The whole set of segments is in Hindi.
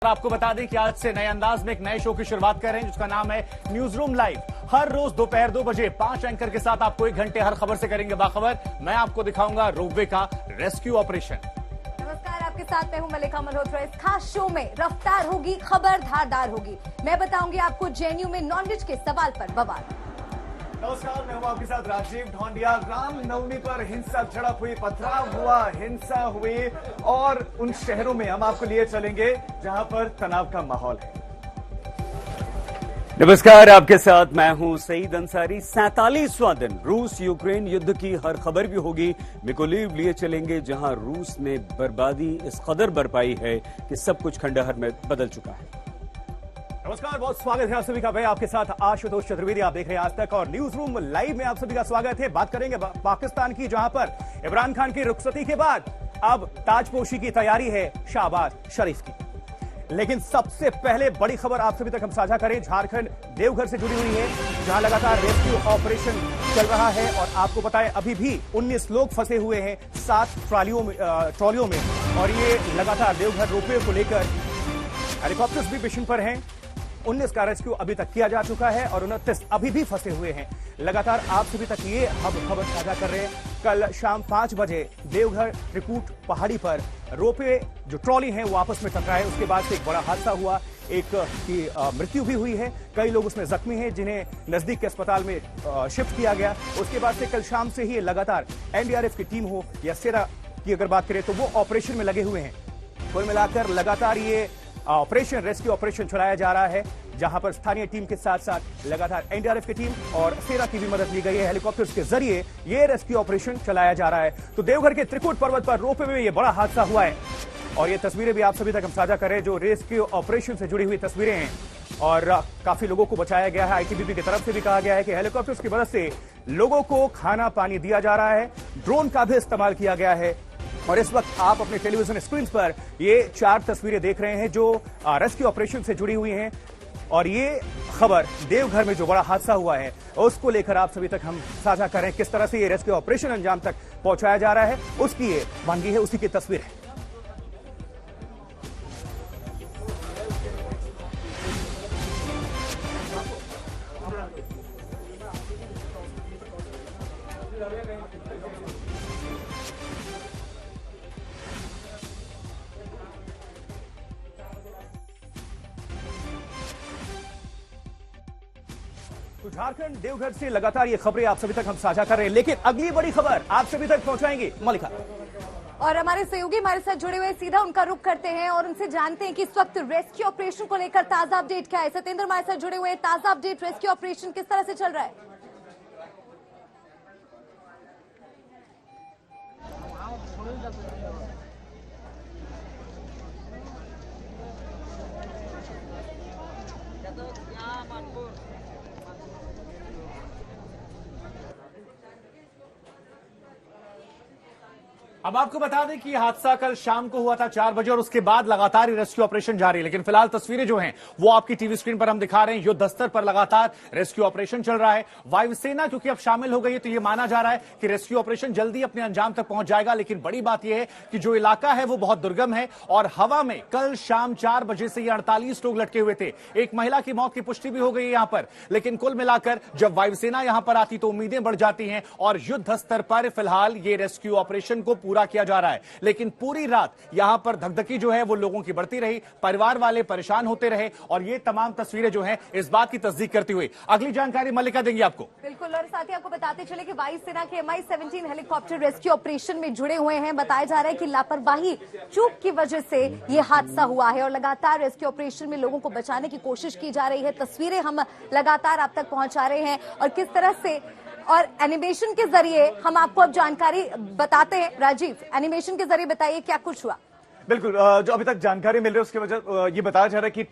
आपको बता दें कि आज से नए अंदाज में एक नए शो की शुरुआत कर रहे हैं जिसका नाम है न्यूज रूम लाइव। हर रोज दोपहर 2 बजे 5 एंकर के साथ आपको 1 घंटे हर खबर से करेंगे बाखबर। मैं आपको दिखाऊंगा रोपवे का रेस्क्यू ऑपरेशन। नमस्कार, आपके साथ मैं हूं मलिका मल्होत्रा। इस खास शो में रफ्तार होगी, खबर धारदार होगी। मैं बताऊंगी आपको जेएनयू में नॉनवेज के सवाल पर बवाल। नमस्कार, मैं हूं आपके साथ राजीव ढोंडिया। रामनवमी पर हिंसक झड़प हुई, पथराव हुआ, हिंसा हुई और उन शहरों में हम आपको लिए चलेंगे जहां पर तनाव का माहौल है। नमस्कार, आपके साथ मैं हूं सईद अंसारी। 47वां दिन रूस यूक्रेन युद्ध की हर खबर भी होगी। मिकोलीव लिए चलेंगे जहां रूस ने बर्बादी इस कदर बरपाई है कि सब कुछ खंडहर में बदल चुका है। नमस्कार, बहुत स्वागत है आप सभी का। मैं आपके साथ आशुतोष चतुर्वेदी, आप देख रहे हैं आज तक और न्यूज रूम लाइव में आप सभी का स्वागत है। बात करेंगे पाकिस्तान की, जहां पर इमरान खान की रुखसती के बाद अब ताजपोशी की तैयारी है शहबाज शरीफ की। लेकिन सबसे पहले बड़ी खबर आप सभी तक हम साझा करें, झारखंड देवघर से जुड़ी हुई है जहां लगातार रेस्क्यू ऑपरेशन चल रहा है। और आपको पता है अभी भी 19 लोग फंसे हुए हैं 7 ट्रॉलियों में और ये लगातार देवघर रोपवे को लेकर हेलीकॉप्टर्स भी मिशन पर हैं। 19 का रेस्क्यू अभी तक किया जा चुका है और 29 अभी भी फंसे हुए हैं। लगातार आप सभी तक ये हम खबर साझा कर रहे हैं। कल शाम 5 बजे देवघर त्रिकूट पहाड़ी पर रोपवे जो ट्रॉली है वो आपस में टकराए। उसके बाद से एक बड़ा हादसा हुआ, एक की मृत्यु भी हुई है, कई लोग उसमें जख्मी हैं जिन्हें नजदीक के अस्पताल में शिफ्ट किया गया। उसके बाद से कल शाम से ही लगातार एनडीआरएफ की टीम हो या सेना की अगर बात करें तो वो ऑपरेशन में लगे हुए हैं। कुल मिलाकर लगातार ये ऑपरेशन रेस्क्यू ऑपरेशन चलाया जा रहा है जहां पर स्थानीय टीम के साथ साथ लगातार एनडीआरएफ की टीम और सेना की भी मदद ली गई है। हेलीकॉप्टर्स के जरिए ये रेस्क्यू ऑपरेशन चलाया जा रहा है। तो देवघर के त्रिकूट पर्वत पर रोपवे में ये बड़ा हादसा हुआ है और ये तस्वीरें भी आप सभी तक हम साझा कर रहे हैं जो रेस्क्यू ऑपरेशन से जुड़ी हुई तस्वीरें हैं। और काफी लोगों को बचाया गया है। आईटीबीपी की तरफ से भी कहा गया है कि हेलीकॉप्टर्स की मदद से लोगों को खाना पानी दिया जा रहा है। ड्रोन का भी इस्तेमाल किया गया है। और इस वक्त आप अपने टेलीविजन स्क्रीन पर ये 4 तस्वीरें देख रहे हैं जो रेस्क्यू ऑपरेशन से जुड़ी हुई हैं। और ये खबर देवघर में जो बड़ा हादसा हुआ है उसको लेकर आप सभी तक हम साझा कर रहे हैं। किस तरह से ये रेस्क्यू ऑपरेशन अंजाम तक पहुंचाया जा रहा है उसकी ये वानगी है, उसी की तस्वीर है। तो झारखंड देवघर से लगातार ये खबरें आप सभी तक हम साझा कर रहे हैं, लेकिन अगली बड़ी खबर आप सभी तक पहुंचाएंगे मलिका। और हमारे सहयोगी हमारे साथ जुड़े हुए, सीधा उनका रुख करते हैं और उनसे जानते हैं कि इस वक्त रेस्क्यू ऑपरेशन को लेकर ताजा अपडेट क्या है। सत्येंद्र हमारे साथ जुड़े हुए, ताजा अपडेट, रेस्क्यू ऑपरेशन किस तरह से चल रहा है? अब आपको बता दें कि हादसा कल शाम को हुआ था 4 बजे और उसके बाद लगातार रेस्क्यू ऑपरेशन जारी है। लेकिन फिलहाल तस्वीरें जो हैं वो आपकी टीवी स्क्रीन पर हम दिखा रहे हैं। युद्ध स्तर पर लगातार रेस्क्यू ऑपरेशन चल रहा है। वायुसेना क्योंकि अब शामिल हो गई है तो ये माना जा रहा है कि रेस्क्यू ऑपरेशन जल्दी अपने अंजाम तक पहुंच जाएगा। लेकिन बड़ी बात यह है कि जो इलाका है वो बहुत दुर्गम है और हवा में कल शाम 4 बजे से ये 48 लोग लटके हुए थे। एक महिला की मौत की पुष्टि भी हो गई है यहां पर। लेकिन कुल मिलाकर जब वायुसेना यहां पर आती तो उम्मीदें बढ़ जाती हैं और युद्ध स्तर पर फिलहाल ये रेस्क्यू ऑपरेशन को पूरा किया जा रहा है। लेकिन पूरी रात यहां पर धकधकी जो है वो लोगों की बढ़ती रही, परिवार वाले परेशान होते रहे और ये तमाम तस्वीरें जो हैं इस बात की तस्दीक करती हुई। अगली जानकारी मल्लिका देंगी आपको। बिल्कुल, और साथ ही आपको बताते चले कि वायुसेना के MI-17 हेलीकॉप्टर रेस्क्यू ऑपरेशन में जुड़े हुए हैं। बताया जा रहा है कि लापरवाही, चूक की वजह से ये हादसा हुआ है और लगातार रेस्क्यू ऑपरेशन में लोगों को बचाने की कोशिश की जा रही है। तस्वीरें हम लगातार आप तक पहुंचा रहे हैं और किस तरह से और एनिमेशन के जरिए हम आपको अब जानकारी बताते हैं। राजीव, एनिमेशन के जरिए बताइए क्या कुछ हुआ। बिल्कुल, जो अभी तक जानकारी मिल रही है उसकी वजह ये बताया जा रहा है कि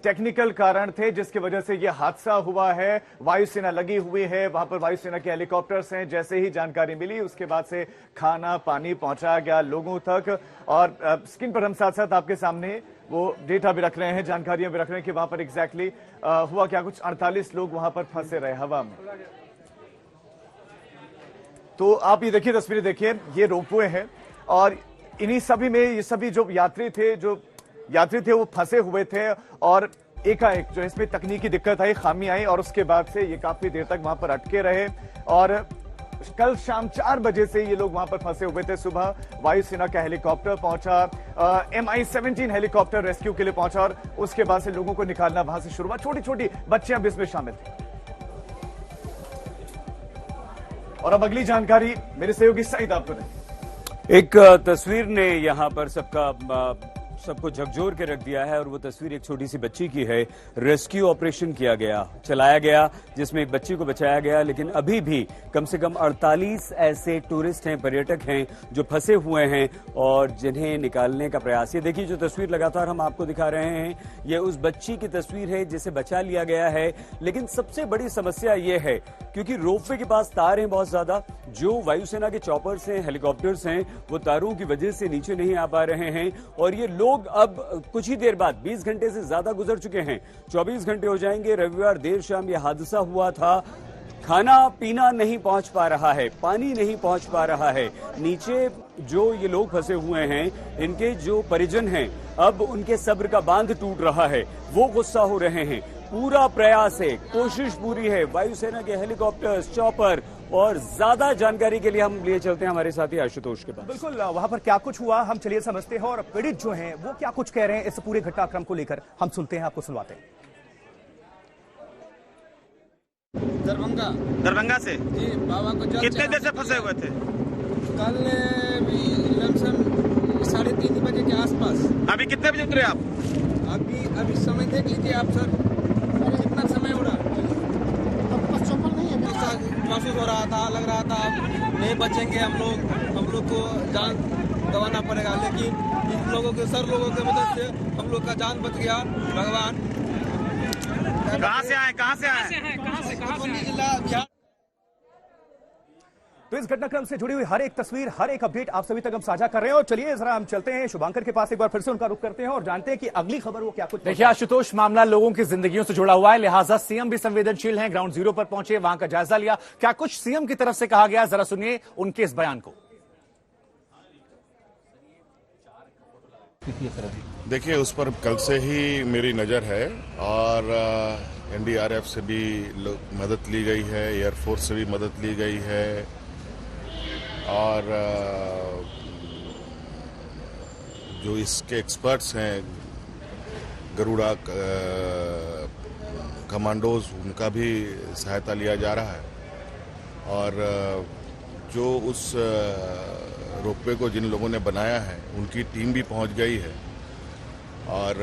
टेक्निकल कारण थे जिसकी वजह से यह हादसा हुआ है। वायुसेना लगी हुई है, वहां पर वायुसेना के हेलीकॉप्टर्स हैं। जैसे ही जानकारी मिली उसके बाद से खाना पानी पहुंचाया गया लोगों तक। और स्क्रीन पर हम साथ साथ आपके सामने वो डेटा भी रख रहे हैं, जानकारियां भी रख रहे हैं कि वहां पर एग्जैक्टली हुआ क्या। कुछ 48 लोग वहां पर फंसे रहे हवा में। तो आप ये देखिए, तस्वीरें देखिए, ये रोपवे है और इन्हीं सभी में ये सभी जो यात्री थे जो यात्री थे वो फंसे हुए थे और एकाएक जो इसमें तकनीकी दिक्कत आई, खामी आई और उसके बाद से ये काफी देर तक वहां पर अटके रहे और कल शाम 4 बजे से ये लोग वहां पर फंसे हुए थे। सुबह वायुसेना का हेलीकॉप्टर पहुंचा, MI-17 हेलीकॉप्टर रेस्क्यू के लिए पहुंचा और उसके बाद से लोगों को निकालना वहां से शुरू हुआ। छोटी छोटी बच्चियां भी इसमें शामिल थी। और अब अगली जानकारी मेरे सहयोगी सईद आपको दें। एक तस्वीर ने यहां पर सबको झकझोर के रख दिया है और वो तस्वीर एक छोटी सी बच्ची की है। रेस्क्यू ऑपरेशन चलाया गया जिसमें एक बच्ची को बचाया गया, लेकिन अभी भी कम से कम 48 ऐसे टूरिस्ट हैं, पर्यटक हैं जो फंसे हुए हैं और जिन्हें निकालने का प्रयास। ये देखिए जो तस्वीर लगातार हम आपको दिखा रहे हैं, ये उस बच्ची की तस्वीर है जिसे बचा लिया गया है। लेकिन सबसे बड़ी समस्या ये है क्योंकि रोपवे के पास तार हैं बहुत ज्यादा, जो वायुसेना के चॉपर्स हैं, हेलीकॉप्टर्स हैं, वो तारों की वजह से नीचे नहीं आ पा रहे हैं और ये लोग अब कुछ ही देर बाद, 20 घंटे से ज्यादा गुजर चुके हैं, 24 घंटे हो जाएंगे। रविवार देर शाम ये हादसा हुआ था। खाना पीना नहीं पहुंच पा रहा है, पानी नहीं पहुंच पा रहा है। नीचे जो ये लोग फंसे हुए हैं, इनके जो परिजन हैं, अब उनके सब्र का बांध टूट रहा है, वो गुस्सा हो रहे हैं। पूरा प्रयास है, कोशिश पूरी है, वायुसेना के हेलीकॉप्टर्स, चॉपर और ज्यादा जानकारी के लिए हम लिए चलते हैं हमारे साथी आशुतोष के पास। बिल्कुल, वहां पर क्या कुछ हुआ हम चलिए समझते हैं और पीड़ित जो हैं वो क्या कुछ कह रहे हैं इस पूरे घटनाक्रम को लेकर हम सुनते हैं, आपको सुनवाते हैं। दरभंगा से जी, बाबा को जल कितने देर से फंसे हुए थे? कल भी लमसम 3:30 बजे के आसपास। अभी कितने बजे उतरे आप? अभी समय देख लीजिए आप सर, कितना समय हो रहा है। महसूस हो रहा था, लग रहा था नहीं बचेंगे हम लोग को जान गंवाना पड़ेगा, लेकिन इन लोगों के मदद से हम लोग का जान बच गया। भगवान। कहाँ से आए? जिला बिहार। तो इस घटनाक्रम से जुड़ी हुई हर एक तस्वीर, हर एक अपडेट आप सभी तक हम साझा कर रहे हैं और चलिए जरा हम चलते हैं शुभांकर के पास, एक बार फिर से उनका रुख करते हैं और जानते हैं कि अगली खबर वो क्या कुछ। देखिए आशुतोष, मामला लोगों की जिंदगियों से जुड़ा हुआ है, लिहाजा सीएम भी संवेदनशील हैं। ग्राउंड जीरो पर पहुंचे, वहां का जायजा लिया। क्या कुछ सीएम की तरफ से कहा गया, जरा सुनिए उनके इस बयान को। देखिए, उस पर कल से ही मेरी नज़र है और NDRF से भी मदद ली गई है, एयरफोर्स से भी मदद ली गई है और जो इसके एक्सपर्ट्स हैं, गरुड़ा कमांडोज, उनका भी सहायता लिया जा रहा है और जो उस रोपवे को जिन लोगों ने बनाया है उनकी टीम भी पहुंच गई है और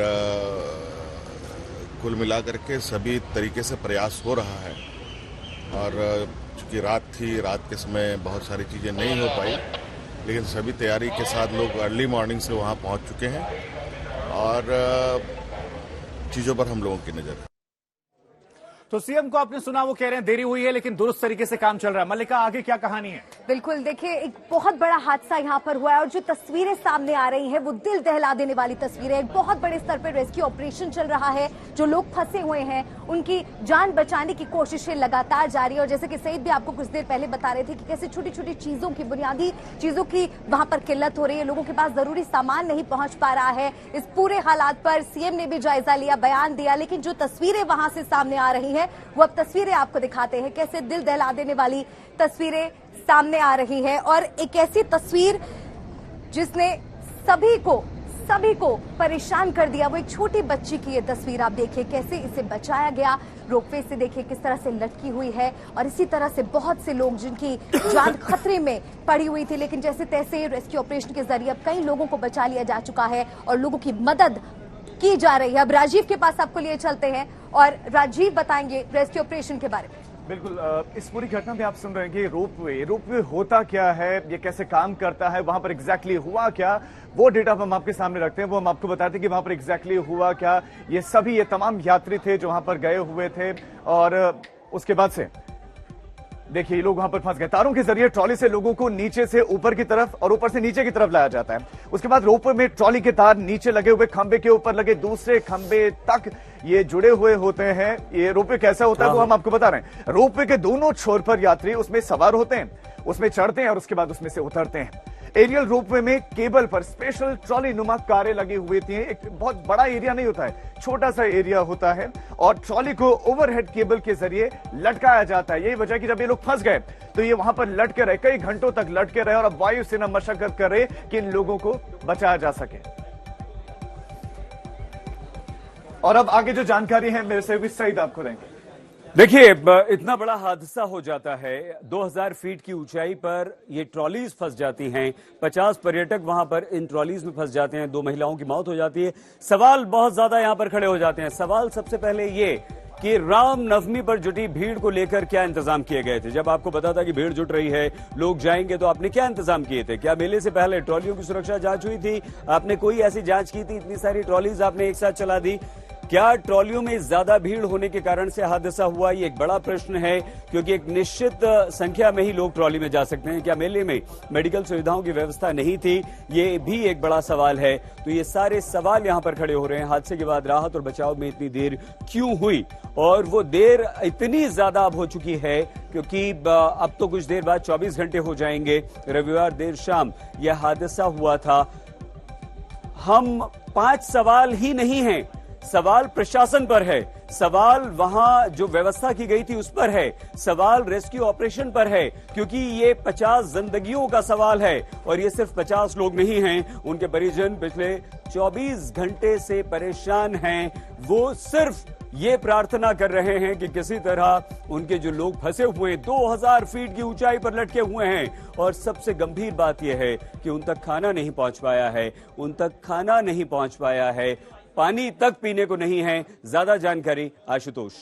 कुल मिलाकर के सभी तरीके से प्रयास हो रहा है। और चूंकि रात थी, रात के समय बहुत सारी चीज़ें नहीं हो पाई, लेकिन सभी तैयारी के साथ लोग अर्ली मॉर्निंग से वहां पहुंच चुके हैं और चीज़ों पर हम लोगों की नज़र है। तो सीएम को आपने सुना, वो कह रहे हैं देरी हुई है लेकिन दुरुस्त तरीके से काम चल रहा है। मल्लिका, आगे क्या कहानी है? बिल्कुल, देखिए एक बहुत बड़ा हादसा यहाँ पर हुआ है और जो तस्वीरें सामने आ रही हैं वो दिल दहला देने वाली तस्वीरें। एक बहुत बड़े स्तर पर रेस्क्यू ऑपरेशन चल रहा है। जो लोग फंसे हुए हैं उनकी जान बचाने की कोशिशें लगातार जारी है और जैसे कि सईद भी आपको कुछ देर पहले बता रहे थे कि कैसे छोटी छोटी चीजों की, बुनियादी चीजों की वहां पर किल्लत हो रही है, लोगों के पास जरूरी सामान नहीं पहुंच पा रहा है। इस पूरे हालात पर सीएम ने भी जायजा लिया, बयान दिया, लेकिन जो तस्वीरें वहां से सामने आ रही हैं वो अब तस्वीरें आपको दिखाते हैं, कैसे दिल दहला देने वाली तस्वीरें सामने आ रही है। और एक ऐसी तस्वीर जिसने सभी को परेशान कर दिया, वो एक छोटी बच्ची की ये तस्वीर आप देखिए, कैसे इसे बचाया गया रोपवे से, देखिए किस तरह से लटकी हुई है और इसी तरह से बहुत से लोग जिनकी जान खतरे में पड़ी हुई थी, लेकिन जैसे तैसे रेस्क्यू ऑपरेशन के जरिए अब कई लोगों को बचा लिया जा चुका है और लोगों की मदद की जा रही है। अब राजीव के पास आपको लिए चलते हैं और राजीव बताएंगे रेस्क्यू ऑपरेशन के बारे में। बिल्कुल, इस पूरी घटना में आप सुन रहे हैं कि रोपवे होता क्या है, ये कैसे काम करता है, वहां पर एग्जैक्टली हुआ क्या, वो डेटा हम आपके सामने रखते हैं। वो हम आपको बताते हैं कि वहां पर एग्जैक्टली हुआ क्या। ये तमाम यात्री थे जो वहां पर गए हुए थे और उसके बाद से देखिए ये लोग वहां पर फंस गए। तारों के जरिए ट्रॉली से लोगों को नीचे से ऊपर की तरफ और ऊपर से नीचे की तरफ लाया जाता है। उसके बाद रोपवे में ट्रॉली के तार नीचे लगे हुए खंबे के ऊपर लगे दूसरे खंबे तक ये जुड़े हुए होते हैं। ये रोपवे कैसा होता है वो हम आपको बता रहे हैं। रोपवे के दोनों छोर पर यात्री उसमें सवार होते हैं, उसमें चढ़ते हैं और उसके बाद उसमें से उतरते हैं। एरियल रोपवे में केबल पर स्पेशल ट्रॉली नुमा कारें लगी हुई थी। एक बहुत बड़ा एरिया नहीं होता है, छोटा सा एरिया होता है और ट्रॉली को ओवरहेड केबल के जरिए लटकाया जाता है। यही वजह कि जब ये लोग फंस गए तो ये वहां पर लटके रहे, कई घंटों तक लटके रहे और अब वायुसेना मशक्कत कर रहे कि इन लोगों को बचाया जा सके। और अब आगे जो जानकारी है मेरे से भी सईद आपको देंगे। देखिए, इतना बड़ा हादसा हो जाता है, 2000 फीट की ऊंचाई पर ये ट्रॉलीज फंस जाती हैं, 50 पर्यटक वहां पर इन ट्रॉलीज में फंस जाते हैं, 2 महिलाओं की मौत हो जाती है। सवाल बहुत ज्यादा यहां पर खड़े हो जाते हैं। सवाल सबसे पहले ये कि रामनवमी पर जुटी भीड़ को लेकर क्या इंतजाम किए गए थे? जब आपको पता था कि भीड़ जुट रही है, लोग जाएंगे, तो आपने क्या इंतजाम किए थे? क्या मेले से पहले ट्रॉलियों की सुरक्षा जांच हुई थी? आपने कोई ऐसी जांच की थी? इतनी सारी ट्रॉलीज आपने एक साथ चला दी, क्या ट्रॉलियों में ज्यादा भीड़ होने के कारण से हादसा हुआ? ये एक बड़ा प्रश्न है, क्योंकि एक निश्चित संख्या में ही लोग ट्रॉली में जा सकते हैं। क्या मेले में मेडिकल सुविधाओं की व्यवस्था नहीं थी? ये भी एक बड़ा सवाल है। तो ये सारे सवाल यहां पर खड़े हो रहे हैं। हादसे के बाद राहत और बचाव में इतनी देर क्यों हुई? और वो देर इतनी ज्यादा अब हो चुकी है क्योंकि अब तो कुछ देर बाद 24 घंटे हो जाएंगे। रविवार देर शाम यह हादसा हुआ था। हम 5 सवाल ही नहीं हैं, सवाल प्रशासन पर है, सवाल वहां जो व्यवस्था की गई थी उस पर है, सवाल रेस्क्यू ऑपरेशन पर है, क्योंकि ये 50 जिंदगियों का सवाल है। और ये सिर्फ 50 लोग नहीं हैं, उनके परिजन पिछले 24 घंटे से परेशान हैं। वो सिर्फ ये प्रार्थना कर रहे हैं कि किसी तरह उनके जो लोग फंसे हुए 2000 फीट की ऊंचाई पर लटके हुए हैं, और सबसे गंभीर बात यह है कि उन तक खाना नहीं पहुंच पाया है, उन तक खाना नहीं पहुंच पाया है, पानी तक पीने को नहीं है। ज्यादा जानकारी आशुतोष।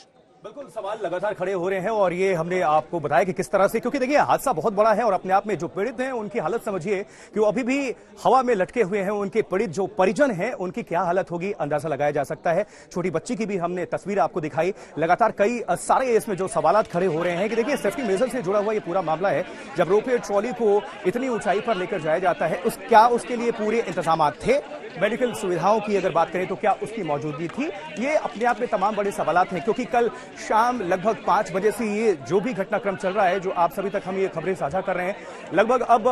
बिल्कुल, सवाल लगातार खड़े हो रहे हैं और ये हमने आपको बताया कि किस तरह से, क्योंकि देखिए हादसा बहुत बड़ा है और अपने आप में जो पीड़ित हैं उनकी हालत समझिए कि वो अभी भी हवा में लटके हुए हैं। उनके पीड़ित जो परिजन हैं उनकी क्या हालत होगी अंदाजा लगाया जा सकता है। छोटी बच्ची की भी हमने तस्वीर आपको दिखाई। लगातार कई सारे इसमें जो सवाल खड़े हो रहे हैं कि देखिए सेफ्टी मेजर से जुड़ा हुआ ये पूरा मामला है। जब रोपवे ट्रॉली को इतनी ऊंचाई पर लेकर जाया जाता है, क्या उसके लिए पूरे इंतजाम थे? मेडिकल सुविधाओं की अगर बात करें तो क्या उसकी मौजूदगी थी? ये अपने आप में तमाम बड़े सवालात हैं, क्योंकि कल शाम लगभग 5 बजे से ये जो भी घटनाक्रम चल रहा है, जो आप सभी तक हम ये खबरें साझा कर रहे हैं, लगभग अब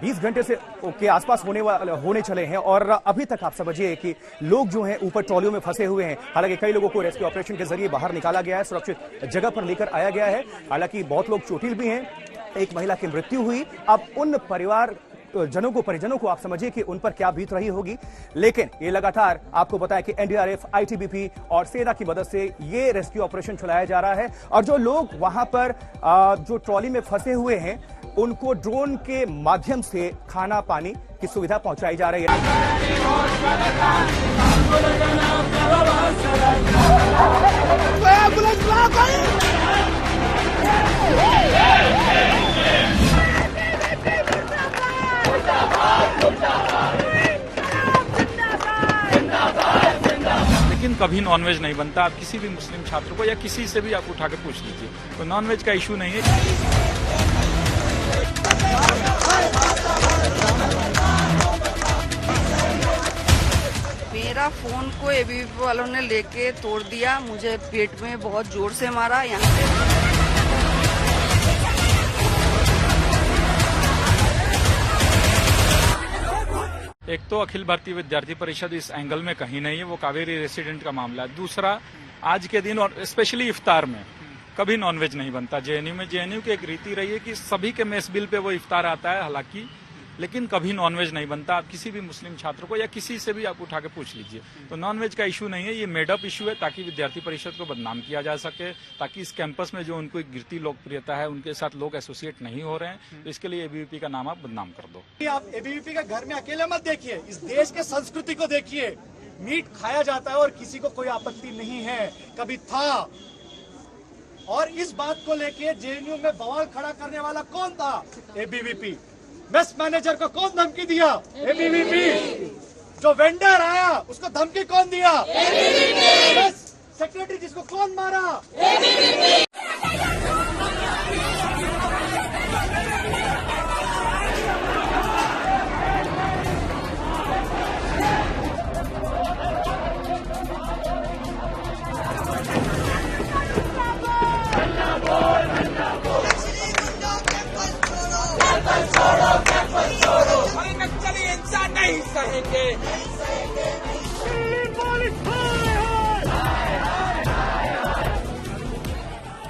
20 घंटे से के आसपास होने चले हैं और अभी तक आप समझिए कि लोग जो हैं ऊपर ट्रॉलियों में फंसे हुए हैं। हालांकि कई लोगों को रेस्क्यू ऑपरेशन के जरिए बाहर निकाला गया है, सुरक्षित जगह पर लेकर आया गया है। हालांकि बहुत लोग चोटिल भी हैं, एक महिला की मृत्यु हुई। अब उन परिजनों को आप समझिए कि उन पर क्या बीत रही होगी। लेकिन ये लगातार आपको बताया कि एनडीआरएफ, आईटीबीपी और सेना की मदद से ये रेस्क्यू ऑपरेशन चलाया जा रहा है। और जो लोग वहां पर जो ट्रॉली में फंसे हुए हैं उनको ड्रोन के माध्यम से खाना पानी की सुविधा पहुंचाई जा रही है। लेकिन कभी नॉनवेज नहीं बनता। आप किसी भी मुस्लिम छात्र को या किसी से भी आप उठा के पूछ लीजिए, तो नॉनवेज का इशू नहीं है। मेरा फोन को एबीवीपी वालों ने लेके तोड़ दिया, मुझे पेट में बहुत जोर से मारा। यहाँ पे एक तो अखिल भारतीय विद्यार्थी परिषद इस एंगल में कहीं नहीं है, वो कावेरी रेसिडेंट का मामला है। दूसरा, आज के दिन और स्पेशली इफ्तार में कभी नॉनवेज नहीं बनता। जेएनयू में जेएनयू की एक रीति रही है कि सभी के मेस बिल पे वो इफ्तार आता है, हालांकि लेकिन कभी नॉनवेज नहीं बनता। आप किसी भी मुस्लिम छात्र को या किसी से भी आप उठा के पूछ लीजिए, तो नॉनवेज का इशू नहीं है। ये मेडअप इशू है ताकि विद्यार्थी परिषद को बदनाम किया जा सके, ताकि इस कैंपस में जो उनको एक गिरती लोकप्रियता है उनके साथ लोग एसोसिएट नहीं हो रहे हैं। तो इसके लिए एबीवीपी का नाम आप बदनाम कर दो। आप एबीवीपी का घर में अकेले मत देखिए, इस देश के संस्कृति को देखिए। मीट खाया जाता है और किसी को कोई आपत्ति नहीं है, कभी था। और इस बात को लेके जेएनयू में बवाल खड़ा करने वाला कौन था? एबीवीपी। बेस्ट मैनेजर को कौन धमकी दिया? एबीवीपी। जो वेंडर आया उसको धमकी कौन दिया? एबीवीपी। बेस्ट सेक्रेटरी जिसको कौन मारा? एबीवीपी।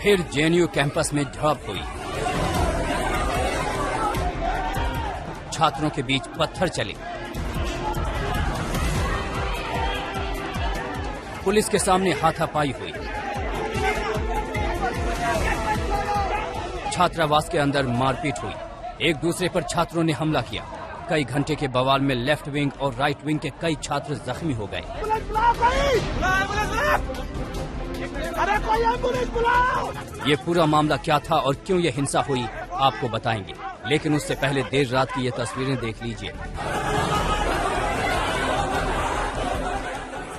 फिर जेएनयू कैंपस में झड़प हुई। छात्रों के बीच पत्थर चले। पुलिस के सामने हाथापाई हुई। छात्रावास के अंदर मारपीट हुई। एक दूसरे पर छात्रों ने हमला किया। कई घंटे के बवाल में लेफ्ट विंग और राइट विंग के कई छात्र जख्मी हो गए। ये पूरा मामला क्या था और क्यों ये हिंसा हुई आपको बताएंगे, लेकिन उससे पहले देर रात की ये तस्वीरें देख लीजिए।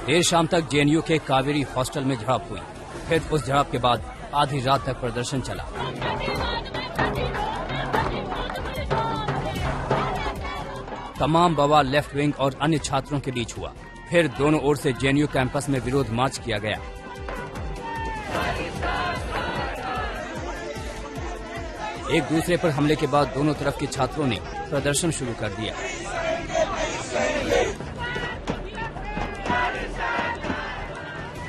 देर शाम तक जेएनयू के कावेरी हॉस्टल में झड़प हुई। फिर उस झड़प के बाद आधी रात तक प्रदर्शन चला। तमाम बवाल लेफ्ट विंग और अन्य छात्रों के बीच हुआ। फिर दोनों ओर से जेएनयू कैंपस में विरोध मार्च किया गया। एक दूसरे पर हमले के बाद दोनों तरफ के छात्रों ने प्रदर्शन शुरू कर दिया।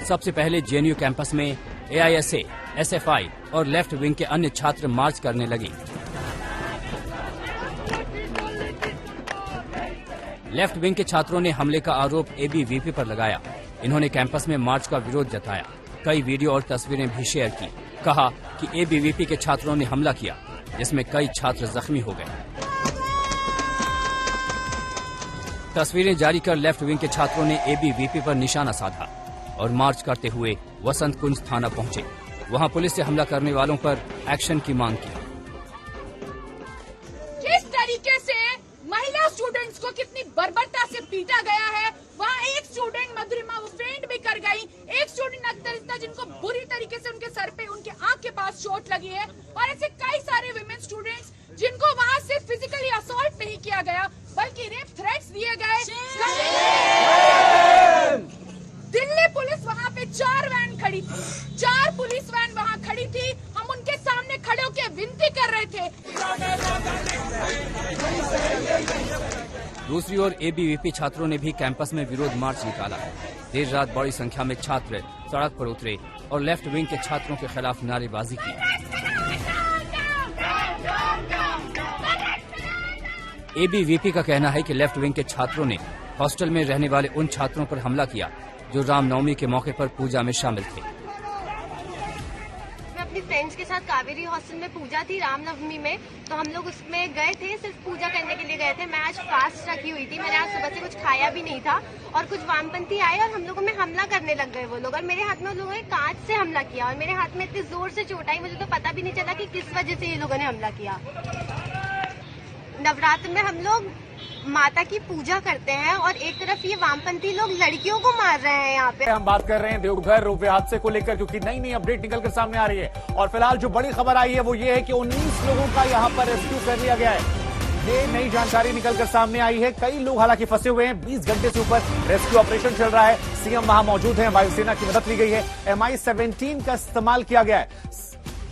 सबसे पहले जेएनयू कैंपस में एआईएसए, एसएफआई और लेफ्ट विंग के अन्य छात्र मार्च करने लगे। लेफ्ट विंग के छात्रों ने हमले का आरोप एबीवीपी पर लगाया। इन्होंने कैंपस में मार्च का विरोध जताया। कई वीडियो और तस्वीरें भी शेयर की। कहा कि एबीवीपी के छात्रों ने हमला किया, जिसमें कई छात्र जख्मी हो गए। तस्वीरें जारी कर लेफ्ट विंग के छात्रों ने एबीवीपी पर निशाना साधा और मार्च करते हुए वसंत कुंज थाना पहुंचे। वहां पुलिस से हमला करने वालों पर एक्शन की मांग की। किस तरीके से महिला स्टूडेंट्स को कितनी बर्बरता से पीटा गया है। वहाँ एक स्टूडेंट मधुरिमा वो फेंट भी कर गई। एक स्टूडेंट अक्तरिता जिनको बुरी तरीके से उनके सर पे उनके आंख के पास चोट लगी है। और ऐसे कई सारे विमेन स्टूडेंट्स जिनको वहाँ से फिजिकली असॉल्ट नहीं किया गया बल्कि रेप थ्रेट्स दिए गए। दिल्ली पुलिस वहाँ पे 4 वैन खड़ी थी। 4 पुलिस वैन वहाँ खड़ी थी। हम उनके सामने खड़े होकर विनती कर रहे थे। दूसरी ओर एबीवीपी छात्रों ने भी कैंपस में विरोध मार्च निकाला। देर रात बड़ी संख्या में छात्र सड़क पर उतरे और लेफ्ट विंग के छात्रों के खिलाफ नारेबाजी की। एबीवीपी का कहना है कि लेफ्ट विंग के छात्रों ने हॉस्टल में रहने वाले उन छात्रों पर हमला किया जो रामनवमी के मौके पर पूजा में शामिल थे। अपनी फ्रेंड्स के साथ कावेरी हॉस्टल में पूजा थी रामनवमी में, तो हम लोग उसमें गए थे, सिर्फ पूजा करने के लिए गए थे। मैं आज फास्ट रखी हुई थी, मैंने आज सुबह से कुछ खाया भी नहीं था। और कुछ वामपंथी आए और हम लोगों में हमला करने लग गए वो लोग। और मेरे हाथ में उन लोगों ने कांच से हमला किया और मेरे हाथ में इतनी जोर से चोट आई, मुझे तो पता भी नहीं चला कि किस वजह से ये लोगों ने हमला किया। नवरात्र में हम लोग माता की पूजा करते हैं और एक तरफ ये वामपंथी लोग लड़कियों को मार रहे हैं। यहाँ पे हम बात कर रहे हैं देवघर रोपवे हादसे को लेकर, क्योंकि नई नई अपडेट निकलकर सामने आ रही है। और फिलहाल जो बड़ी खबर आई है वो ये है कि 19 लोगों का यहाँ पर रेस्क्यू कर लिया गया है। ये नई जानकारी निकलकर सामने आई है। कई लोग हालांकि फंसे हुए हैं। 20 घंटे से ऊपर रेस्क्यू ऑपरेशन चल रहा है। सीएम वहां मौजूद हैं, वायुसेना की मदद ली गई है, MI-17 का इस्तेमाल किया गया है।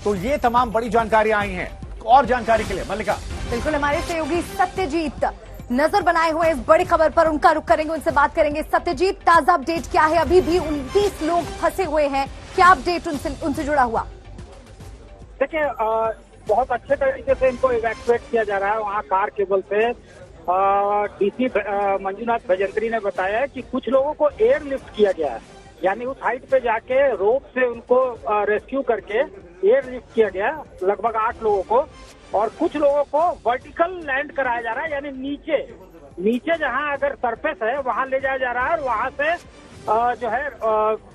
तो ये तमाम बड़ी जानकारियां आई हैं। और जानकारी के लिए मल्लिका। बिल्कुल, हमारे सहयोगी सत्यजीत नजर बनाए हुए इस बड़ी खबर पर, उनका रुख करेंगे, उनसे बात करेंगे। सत्यजीत, ताजा अपडेट क्या है? अभी भी 29 लोग फंसे हुए हैं, क्या अपडेट उनसे जुड़ा हुआ? देखिए, बहुत अच्छे तरीके से इनको इवैक्यूएट किया जा रहा है वहाँ कार केबल से। डीसी मंजुनाथ भजंत्री ने बताया कि कुछ लोगों को एयर लिफ्ट किया गया है, यानी उस हाइट पे जाके रोप से उनको रेस्क्यू करके एयर लिफ्ट किया गया, लगभग 8 लोगों को। और कुछ लोगों को वर्टिकल लैंड कराया जा रहा है, यानी नीचे जहां अगर सरफेस है वहां ले जाया जा रहा है और वहां से जो है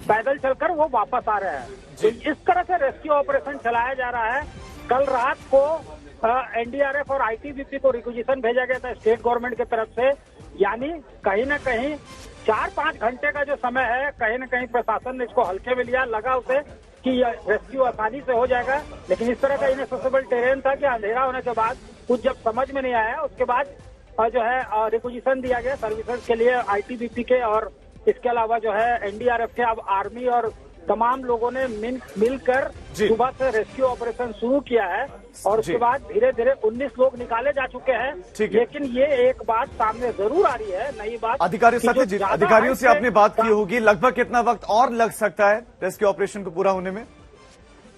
पैदल चलकर वो वापस आ रहे हैं। तो इस तरह से रेस्क्यू ऑपरेशन चलाया जा रहा है। कल रात को एनडीआरएफ और आईटीबीपी को रिक्विजिशन भेजा गया था स्टेट गवर्नमेंट की तरफ से, यानी कहीं न कहीं 4-5 घंटे का जो समय है, कहीं न कहीं प्रशासन ने इसको हल्के में लिया। लगा उसे कि रेस्क्यू आसानी से हो जाएगा, लेकिन इस तरह का इनएक्सेसिबल टेरेन था कि अंधेरा होने के बाद कुछ जब समझ में नहीं आया, उसके बाद जो है रिक्विजिशन दिया गया सर्विसेज के लिए आईटीबीपी के, और इसके अलावा जो है एनडीआरएफ के। अब आर्मी और तमाम लोगों ने मिलकर सुबह से रेस्क्यू ऑपरेशन शुरू किया है और उसके बाद धीरे धीरे 19 लोग निकाले जा चुके हैं। लेकिन ये एक बात सामने जरूर आ रही है, नई बात। सत्यजीत, अधिकारियों से आपने बात की होगी, लगभग कितना वक्त और लग सकता है रेस्क्यू ऑपरेशन को पूरा होने में?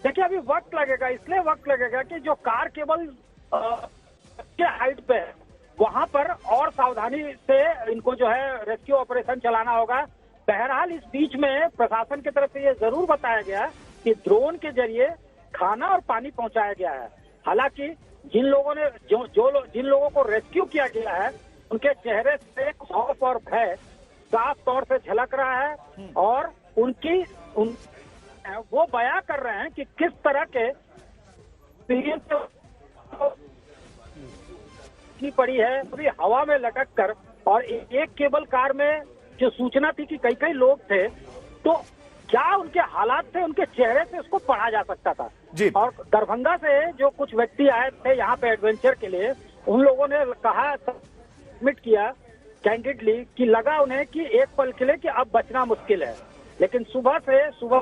देखिए, अभी वक्त लगेगा, इसलिए वक्त लगेगा कि जो कार केबल के हाइट पे है वहां पर और सावधानी से इनको जो है रेस्क्यू ऑपरेशन चलाना होगा। बहरहाल इस बीच में प्रशासन की तरफ से ये जरूर बताया गया कि ड्रोन के जरिए खाना और पानी पहुंचाया गया है। हालांकि जिन लोगों ने जिन लोगों को रेस्क्यू किया गया है उनके चेहरे से खौफ और भय साफ तौर से झलक रहा है और वो बयां कर रहे हैं कि किस तरह के की पड़ी है, अभी हवा में लटक कर। और एक केबल कार में जो सूचना थी कि कई लोग थे, तो क्या उनके हालात थे, उनके चेहरे से उसको पढ़ा जा सकता था। और दरभंगा से जो कुछ व्यक्ति आए थे यहाँ पे एडवेंचर के लिए, उन लोगों ने कहा, सबमिट किया कैंडिडली कि लगा उन्हें कि एक पल के लिए कि अब बचना मुश्किल है। लेकिन सुबह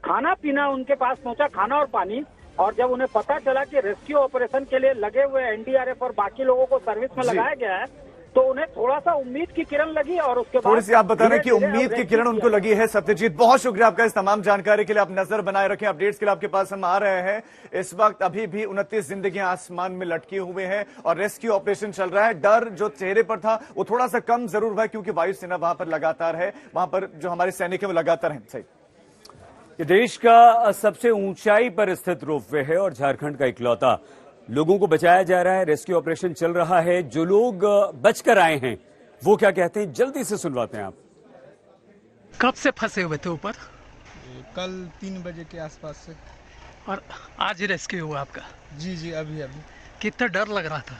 खाना पीना उनके पास पहुंचा, खाना और पानी। और जब उन्हें पता चला कि रेस्क्यू ऑपरेशन के लिए लगे हुए एनडीआरएफ और बाकी लोगों को सर्विस में लगाया गया है, तो उन्हें थोड़ा सा उम्मीद की किरण लगी। और उसके बाद थोड़ी सी आप बता रहे हैं कि उम्मीद की किरण उनको लगी है। सत्यजीत, बहुत शुक्रिया आपका इस तमाम जानकारी के लिए। आप नजर बनाए रखें, अपडेट्स के लिए आपके पास हम आ रहे हैं। इस वक्त अभी भी 29 जिंदगियां आसमान में लटकी हुए हैं और रेस्क्यू ऑपरेशन चल रहा है। डर जो चेहरे पर था वो थोड़ा सा कम जरूर हुआ क्योंकि वायुसेना वहां पर लगातार है, वहां पर जो हमारे सैनिक है वो लगातार हैं। सही, ये देश का सबसे ऊंचाई पर स्थित रोपवे है और झारखंड का इकलौता। लोगों को बचाया जा रहा है, रेस्क्यू ऑपरेशन चल रहा है। जो लोग बचकर आए हैं वो क्या कहते हैं, जल्दी से सुनवाते हैं आप। कब से फंसे हुए थे ऊपर? कल 3 बजे के आसपास से। और आज रेस्क्यू हुआ आपका? जी, अभी कितना डर लग रहा था?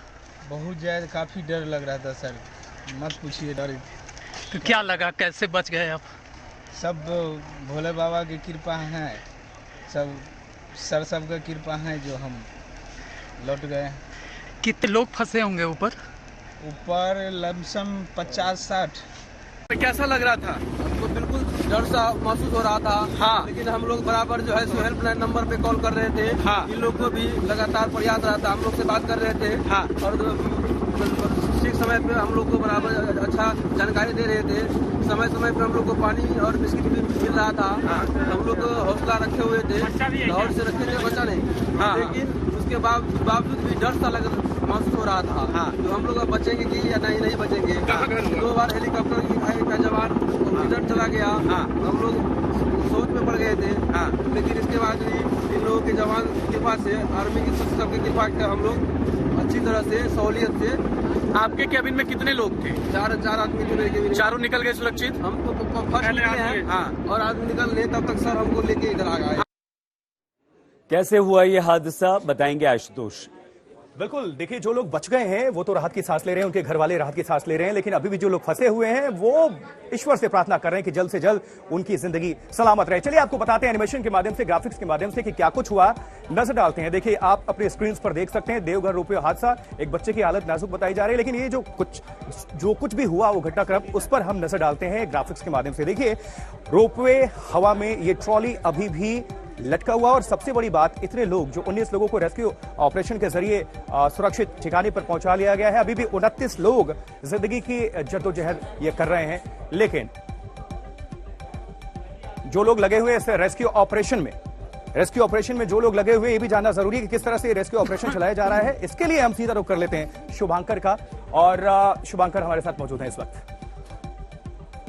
बहुत ज्यादा, काफी डर लग रहा था सर, मत पूछिए। डर तो क्या लगा, कैसे बच गए आप? सब भोले बाबा की कृपा है, सब सर सबका कृपा है जो हम लौट गए। कितने लोग फंसे होंगे ऊपर? लमसम 50-60। कैसा लग रहा था? हमको बिल्कुल डर सा महसूस हो रहा था। हाँ। लेकिन हम लोग बराबर जो है सो हेल्पलाइन नंबर पे कॉल कर रहे थे। हाँ। इन लोग को भी लगातार प्रयास रहा था, हम लोग से बात कर रहे थे। हाँ। और ठीक समय पे हम लोग को बराबर अच्छा जानकारी दे रहे थे। समय समय पे हम लोग को पानी और बिस्किट भी मिल रहा था। हाँ। हम लोग हौसला रखे हुए थे, लाहौर से रखे थे, बचा नहीं। हाँ। लेकिन उसके बावजूद भी डर सा महसूस हो रहा था। हाँ। तो हम लोग बचेंगे कि या नहीं बचेंगे। 2 बार हेलीकॉप्टर का जवान रिटर्न चला गया। हाँ। हम लोग सोच में पड़ गए थे। हाँ। लेकिन इसके बाद भी इन लोगों के जवान की कृपा से, आर्मी की सबकी कृपा से हम लोग अच्छी तरह से, सहूलियत से। आपके कैबिन में कितने लोग थे? 4 आदमी थे मेरे कैबिन। चारों निकल गए सुरक्षित? हम तो फर्स्ट निकले हैं। हाँ। और आदमी निकल ले तब तक सर हमको लेके इधर आ गए। कैसे हुआ ये हादसा, बताएंगे आशुतोष। बिल्कुल, देखिए, जो लोग बच गए हैं वो तो राहत की सांस ले रहे हैं, उनके घर वाले राहत की सांस ले रहे हैं, लेकिन अभी भी जो लोग फंसे हुए हैं वो ईश्वर से प्रार्थना कर रहे हैं कि जल्द से जल्द उनकी जिंदगी सलामत रहे। चलिए आपको बताते हैं एनिमेशन के माध्यम से, ग्राफिक्स के माध्यम से कि क्या कुछ हुआ, नजर डालते हैं। देखिए, आप अपने स्क्रीन पर देख सकते हैं देवघर रोपवे हादसा। एक बच्चे की हालत नाजुक बताई जा रही है, लेकिन ये जो कुछ भी हुआ वो घटनाक्रम, उस पर हम नजर डालते हैं ग्राफिक्स के माध्यम से। देखिए, रोपवे हवा में, ये ट्रॉली अभी भी लटका हुआ और सबसे बड़ी बात, इतने लोग, जो 19 लोगों को रेस्क्यू ऑपरेशन के जरिए सुरक्षित ठिकाने पर पहुंचा लिया गया है। अभी भी 29 लोग जिंदगी की जद्दोजहद ये कर रहे हैं, लेकिन जो लोग लगे हुए इस रेस्क्यू ऑपरेशन में जो लोग लगे हुए, ये भी जानना जरूरी है कि किस तरह से रेस्क्यू ऑपरेशन चलाया जा रहा है। इसके लिए हम सीधा रुख कर लेते हैं शुभांकर का, और शुभांकर हमारे साथ मौजूद हैं इस वक्त।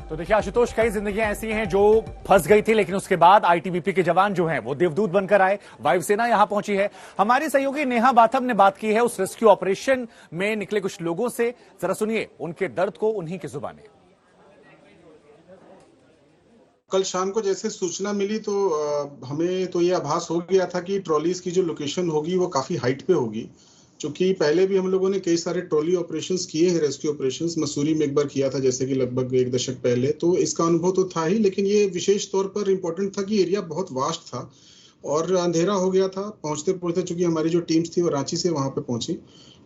तो देखिए आशुतोष, कई जिंदगियां ऐसी हैं जो फंस गई थी, लेकिन उसके बाद आईटीबीपी के जवान जो हैं वो देवदूत बनकर आए, वायुसेना यहां पहुंची है। हमारी सहयोगी नेहा बाथम ने बात की है उस रेस्क्यू ऑपरेशन में निकले कुछ लोगों से। जरा सुनिए उनके दर्द को उन्हीं की जुबानी। कल शाम को जैसे सूचना मिली तो हमें तो ये आभास हो गया था कि ट्रॉलीज की जो लोकेशन होगी वो काफी हाइट पे होगी, क्योंकि पहले भी हम लोगों ने कई सारे ट्रॉली ऑपरेशंस किए हैं, रेस्क्यू ऑपरेशंस। मसूरी में एक बार किया था, जैसे कि लगभग 1 दशक पहले, तो इसका अनुभव तो था ही। लेकिन ये विशेष तौर पर इम्पोर्टेंट था कि एरिया बहुत वास्ट था और अंधेरा हो गया था पहुंचते पहुंचते, चूंकि हमारी जो टीम्स थी वो रांची से वहां पे पहुंची।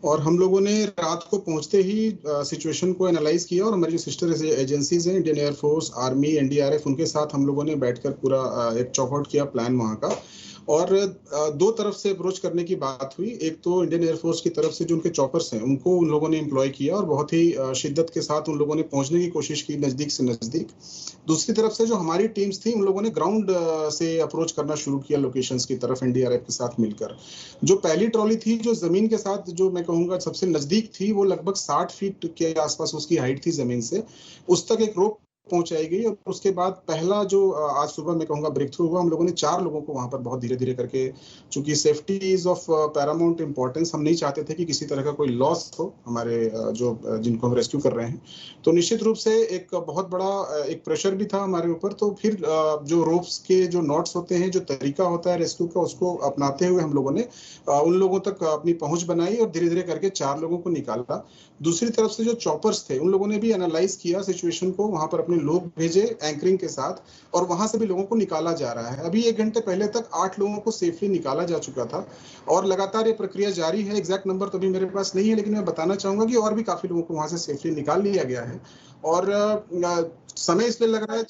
और हम लोगों ने रात को पहुंचते ही सिचुएशन को एनालाइज किया और हमारी जो सिस्टर एजेंसीज हैं, इंडियन एयरफोर्स, आर्मी, एनडीआरएफ, उनके साथ हम लोगों ने बैठकर पूरा एक चॉकआउट किया प्लान वहां का। और दो तरफ से अप्रोच करने की बात हुई। एक तो इंडियन एयरफोर्स की तरफ से जो उनके चॉपर्स हैं उनको उन लोगों ने एम्प्लॉय किया और बहुत ही शिद्दत के साथ उन लोगों ने पहुंचने की कोशिश की नजदीक से नजदीक। दूसरी तरफ से जो हमारी टीम्स थी उन लोगों ने ग्राउंड से अप्रोच करना शुरू किया लोकेशंस की तरफ एनडीआरएफ के साथ मिलकर। जो पहली ट्रॉली थी जो जमीन के साथ जो मैं कहूंगा सबसे नजदीक थी, वो लगभग 60 फीट के आसपास उसकी हाइट थी जमीन से, उस तक एक रोप पहुंचाई गई। और उसके बाद पहला जो आज सुबह मैं कहूंगा ब्रेक थ्रू हुआ, हम लोगों ने 4 लोगों को वहां पर बहुत धीरे धीरे करके, चूंकि safety is of Paramount importance, हम नहीं चाहते थे कि किसी तरह का कोई लॉस हो हमारे जो जिनको हम रेस्क्यू कर रहे हैं, तो निश्चित रूप से एक बहुत बड़ा एक प्रेशर भी था हमारे ऊपर। तो फिर जो रोप्स के जो नॉट्स होते हैं, जो तरीका होता है रेस्क्यू का, उसको अपनाते हुए हम लोगों ने उन लोगों तक अपनी पहुंच बनाई और धीरे धीरे करके 4 लोगों को निकाला। दूसरी तरफ से जो चॉपर्स थे उन लोगों ने भी एनालाइज किया सिचुएशन को, वहां पर अपने लोग भेजे एंकरिंग के साथ और वहां से भी लोगों को निकाला जा रहा है। अभी 1 घंटे पहले तक 8 लोगों को सेफली निकाला जा चुका था और लगातार ये प्रक्रिया जारी है। एग्जैक्ट नंबर तो अभी मेरे पास नहीं है, लेकिन मैं बताना चाहूंगा कि और भी काफी लोगों को वहां से सेफली निकाल लिया गया है। और समय इसलिए लग रहा है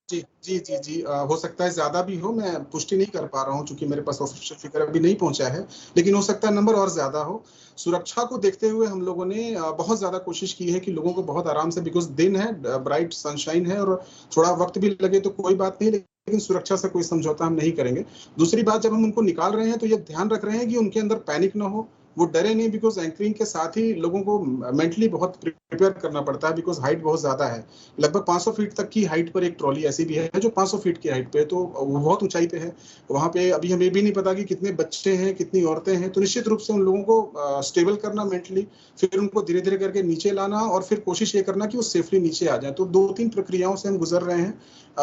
जी, हो सकता है ज्यादा भी हो, मैं पुष्टि नहीं कर पा रहा हूं क्योंकि मेरे पास ऑफिशियल फिगर अभी नहीं पहुंचा है, लेकिन हो सकता है नंबर और ज्यादा हो। सुरक्षा को देखते हुए हम लोगों ने बहुत ज्यादा कोशिश की है कि लोगों को बहुत आराम से, बिकॉज दिन है, ब्राइट सनशाइन है और थोड़ा वक्त भी लगे तो कोई बात नहीं, लेकिन सुरक्षा से कोई समझौता हम नहीं करेंगे। दूसरी बात, जब हम उनको निकाल रहे हैं तो ये ध्यान रख रहे हैं कि उनके अंदर पैनिक ना हो, वो डरे नहीं, बिकॉज एंकरिंग के साथ ही लोगों को मेंटली बहुत प्रिपेयर करना पड़ता है, बिकॉज हाइट बहुत ज्यादा है। लगभग 500 फीट तक की हाइट पर एक ट्रॉली ऐसी भी है जो 500 फीट की हाइट पे है, तो वो बहुत ऊंचाई पे है। वहां पे अभी हमें भी नहीं पता कि कितने बच्चे हैं, कितनी औरतें हैं, तो निश्चित रूप से उन लोगों को स्टेबल करना मेंटली, फिर उनको धीरे धीरे करके नीचे लाना और फिर कोशिश ये करना कि वो सेफली नीचे आ जाए। तो 2-3 प्रक्रियाओं से हम गुजर रहे हैं।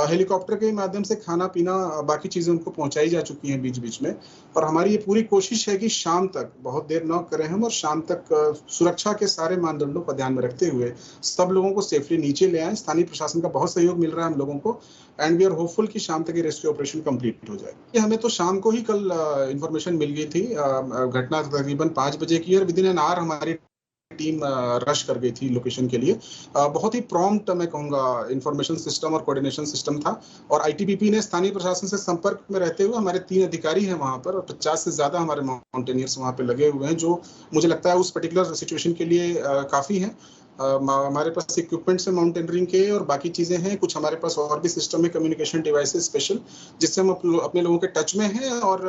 हेलीकॉप्टर के माध्यम से खाना पीना, बाकी चीजें उनको पहुंचाई जा चुकी हैं बीच बीच में, और हमारी ये पूरी कोशिश है कि शाम तक, बहुत देर न करें हम, और शाम तक सुरक्षा के सारे मानदंडों को ध्यान में रखते हुए सब लोगों को सेफली नीचे ले आए। स्थानीय प्रशासन का बहुत सहयोग मिल रहा है हम लोगों को, एंड वी आर होपफुल कि शाम तक ये रेस्क्यू ऑपरेशन कंप्लीट हो जाए। हमें तो शाम को ही कल इंफॉर्मेशन मिल गई थी, घटना तकरीबन 5 बजे की, और विदिन एन आवर हमारी टीम रश कर गई थी लोकेशन के लिए। बहुत ही प्रॉम्प्ट मैं कहूंगा इंफॉर्मेशन सिस्टम और कोऑर्डिनेशन सिस्टम था, और आईटीबीपी ने स्थानीय प्रशासन से संपर्क में रहते हुए, हमारे 3 अधिकारी हैं वहां पर और 50 से ज्यादा हमारे माउंटेनियर्स वहां पे लगे हुए हैं, जो मुझे लगता है उस पर्टिकुलर सिचुएशन के लिए काफी है। हमारे पास इक्विपमेंट्स है माउंटेनरिंग के और बाकी चीजें हैं, कुछ हमारे पास और भी सिस्टम है, कम्युनिकेशन डिवाइसेस स्पेशल, जिससे हम अपने लोगों के टच में हैं। और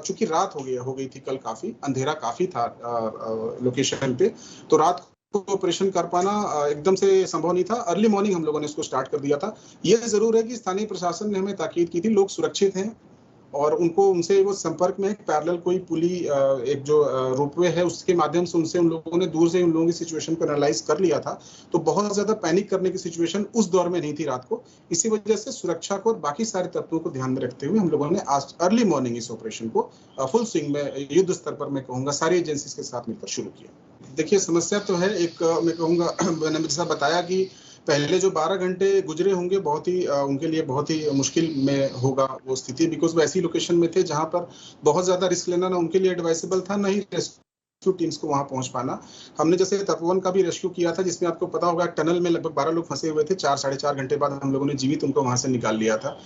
चूंकि रात हो गई थी कल, काफी अंधेरा काफी था लोकेशन पे, तो रात को ऑपरेशन कर पाना एकदम से संभव नहीं था। अर्ली मॉर्निंग हम लोगों ने इसको स्टार्ट कर दिया था। ये जरूर है कि स्थानीय प्रशासन ने हमें ताकीद की थी, लोग सुरक्षित हैं और उनसे वो संपर्क में पैरेलल कोई पुली, एक जो रोपवे है उसके माध्यम से उन लोगों ने दूर से उन लोगों की सिचुएशन को एनालाइज कर लिया था। तो बहुत ज्यादा पैनिक करने की सिचुएशन उस दौर में नहीं थी रात को। इसी वजह से सुरक्षा को और बाकी सारे तत्वों को ध्यान में रखते हुए हम लोगों ने आज अर्ली मॉर्निंग इस ऑपरेशन को फुल स्विंग में, युद्ध स्तर पर मैं कहूंगा, सारी एजेंसीज के साथ मिलकर शुरू किया। देखिए, समस्या तो है, एक मैं कहूंगा, मैंने जैसा बताया कि पहले जो 12 घंटे गुजरे होंगे बहुत ही उनके लिए बहुत ही मुश्किल में होगा वो स्थिति, बिकॉज वो ऐसी लोकेशन में थे जहां पर बहुत ज्यादा रिस्क लेना ना उनके लिए एडवाइसेबल था, ना ही रेस्क्यू टीम्स को वहां पहुंच पाना। हमने जैसे तपोवन का भी रेस्क्यू किया था, जिसमें आपको पता होगा टनल में लगभग 12 लोग फंसे हुए थे, 4-4.5 घंटे बाद हम लोगों ने जीवित उनको वहां से निकाल लिया था।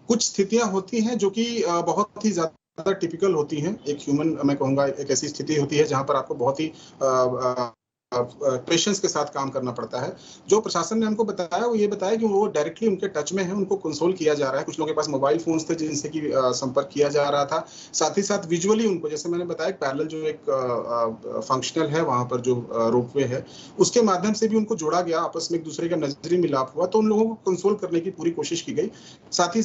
कुछ स्थितियां होती हैं जो कि बहुत ही ज्यादा टिपिकल होती हैं, एक ह्यूमन मैं कहूंगा एक ऐसी स्थिति होती है जहां पर आपको बहुत ही पेशेंस के साथ काम करना पड़ता है। जो प्रशासन ने हमको बताया वो ये बताया कि वो डायरेक्टली उनके टच में है, उनको कंसोल किया जा रहा है। कुछ लोगों के पास मोबाइल फोन्स थे जिनसे कि संपर्क किया जा रहा था, साथ ही साथ विजुअली उनको, जैसे मैंने बताया, पैरेलल जो एक फंक्शनल है वहां पर जो रोपवे है, उसके माध्यम से भी उनको जोड़ा गया, आपस में एक दूसरे का नजरी मिलाप हुआ, तो उन लोगों को कंसोल करने की पूरी कोशिश की गई। साथ ही